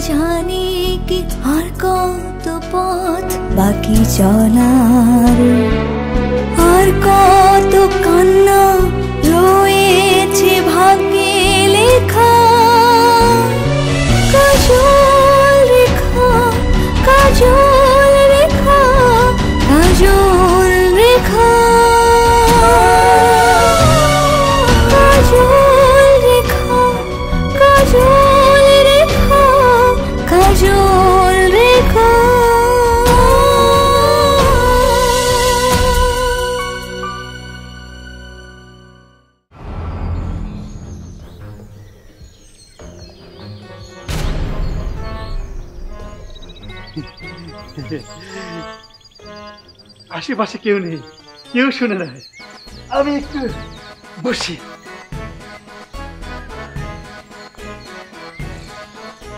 জানি কি আর কত পথ বাকি চলার, আর কত কান্না রয়েছে ভাগ্যে লেখা। কাজল রেখা, কাজল রেখা, কাজল রেখা, কাজল রেখা, কাজল রেখা, কাজল রেখা। আশেপাশে কেউ নেই, কেউ শুনে না, আমি একটু বসি।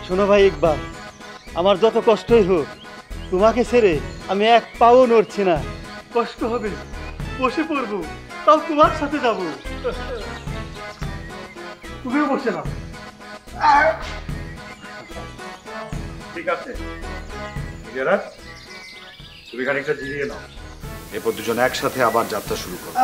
শোনো ভাই ইকবাল, আমার যত কষ্টই হোক তোমাকে ছেড়ে আমি এক পাও নড়ছি না। কষ্ট হবে, বসে পড়বো, তাও তোমার সাথে যাবো। তুমিও বসে নাও। ঠিক আছে, তুমি খানিকটা জিরিয়ে নাও, এরপর দুজনে একসাথে আবার যাত্রা শুরু করো।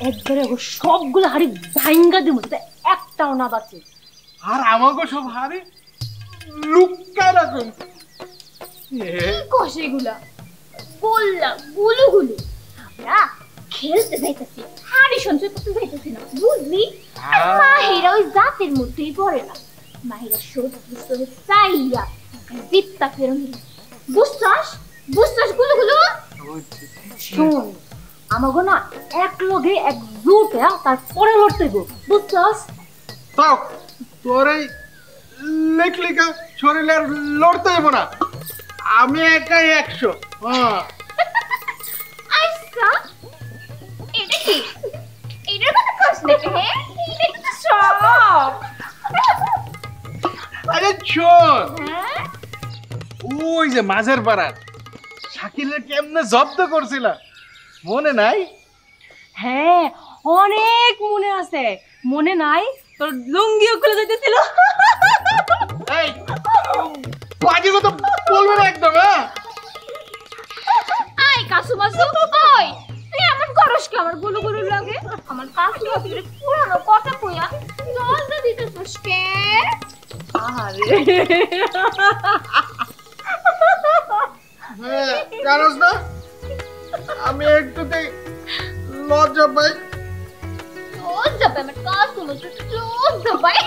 একবারে সবগুলো হাড়ি ভাঙ্গা দিব, একটাও না বাঁচে। আর আমাকে সব হাড়ি লুক্কা রাখুন। কষেগুলা বললাম গুলুগুলু, আমরা খেলতে যাইতেছি, হাড়ি সঞ্চয় করতে যাইতেছি না, বুঝলি? মাহিরা ওই জাতের মধ্যেই পড়ে না। মাহিরা সত্যি চাইয়া জিতটা ফেরন দিল, বুঝছস? বুঝছস গুলুগুলু? শোন, আমাগো না এক লগে একজোট তারপরে লড়তে গো, বুঝছস? তাও তোর এই লেখলিকা শরীরে লড়তে হইব না, আমি একাই 100। আচ্ছা, এটা কি? এটার কথা কস নাকি? হ্যাঁ, এটা তো সব। আরে শোন, ওই যে মাঝের পাড়ার শাকিলের কেমনে জব্দ করছিল, মনে নাই? হ্যাঁ, অনেক মনে আছে। মনে নাই তোর লুঙ্গিও খুলে যেতেছিল। এই বাজে কথা বলবে না একদম। আই কাসু মাসু, ওই তুই এমন করস কি আমার গুলু গুলু লাগে? আমার কাসু মাসুর পুরানো কথা কইয়া জলটা দিতেছস কে? আরে জানোস না, আমি একটুতে লজ্জা পাই। লজ্জা পাই? আমার কাসু মাসু লজ্জা পাই?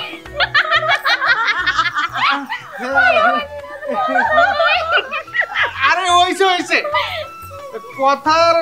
কথার